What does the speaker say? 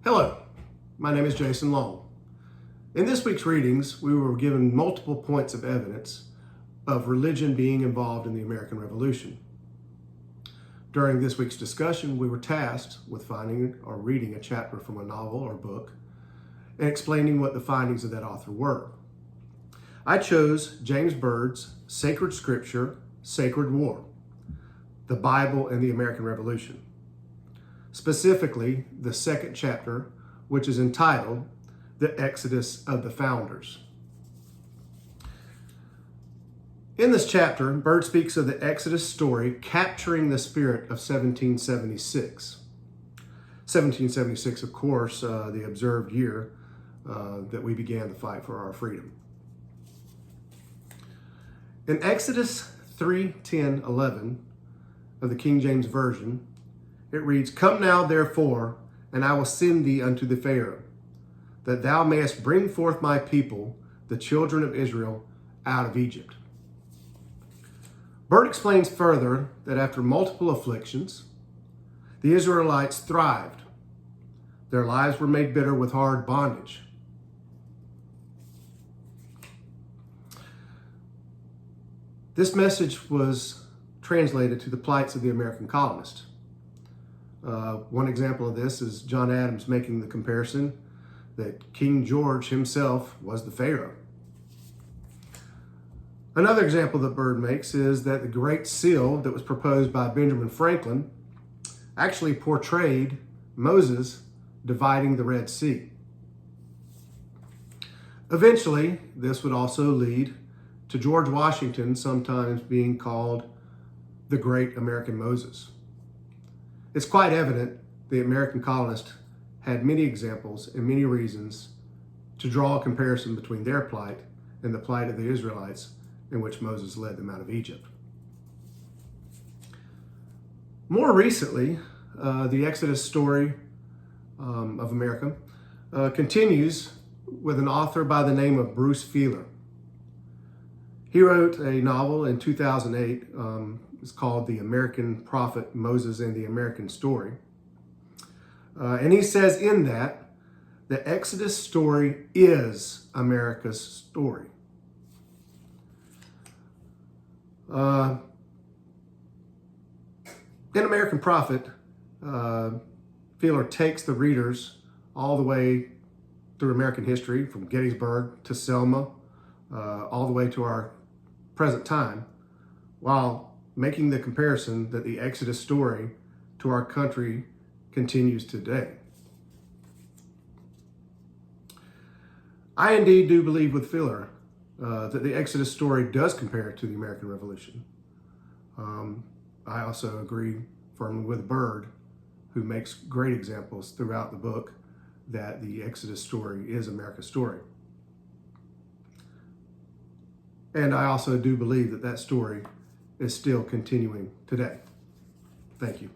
Hello, my name is Jason Long. In this week's readings, we were given multiple points of evidence of religion being involved in the American Revolution. During this week's discussion, we were tasked with finding or reading a chapter from a novel or book and explaining what the findings of that author were. I chose James Byrd's Sacred Scripture, Sacred War, the Bible and the American Revolution. Specifically, the second chapter, which is entitled The Exodus of the Founders. In this chapter, Byrd speaks of the Exodus story capturing the spirit of 1776. 1776, of course, the observed year that we began the fight for our freedom. In Exodus 3:10-11 of the King James Version, it reads, "Come now, therefore, and I will send thee unto the Pharaoh, that thou mayest bring forth my people, the children of Israel, out of Egypt." Byrd explains further that after multiple afflictions, the Israelites thrived. Their lives were made bitter with hard bondage. This message was translated to the plights of the American colonists. One example of this is John Adams making the comparison that King George himself was the Pharaoh. Another example that Byrd makes is that the Great Seal that was proposed by Benjamin Franklin actually portrayed Moses dividing the Red Sea. Eventually, this would also lead to George Washington sometimes being called the Great American Moses. It's quite evident the American colonists had many examples and many reasons to draw a comparison between their plight and the plight of the Israelites in which Moses led them out of Egypt. More recently, the Exodus story of America continues with an author by the name of Bruce Feiler. He wrote a novel in 2008. It's called The American Prophet Moses and the American Story. And he says in that, the Exodus story is America's story. In American Prophet, Feiler takes the readers all the way through American history, from Gettysburg to Selma, all the way to our present time, while making the comparison that the Exodus story to our country continues today. I indeed do believe with Feiler that the Exodus story does compare to the American Revolution. I also agree firmly with Byrd, who makes great examples throughout the book, that the Exodus story is America's story. And I also do believe that that story is still continuing today. Thank you.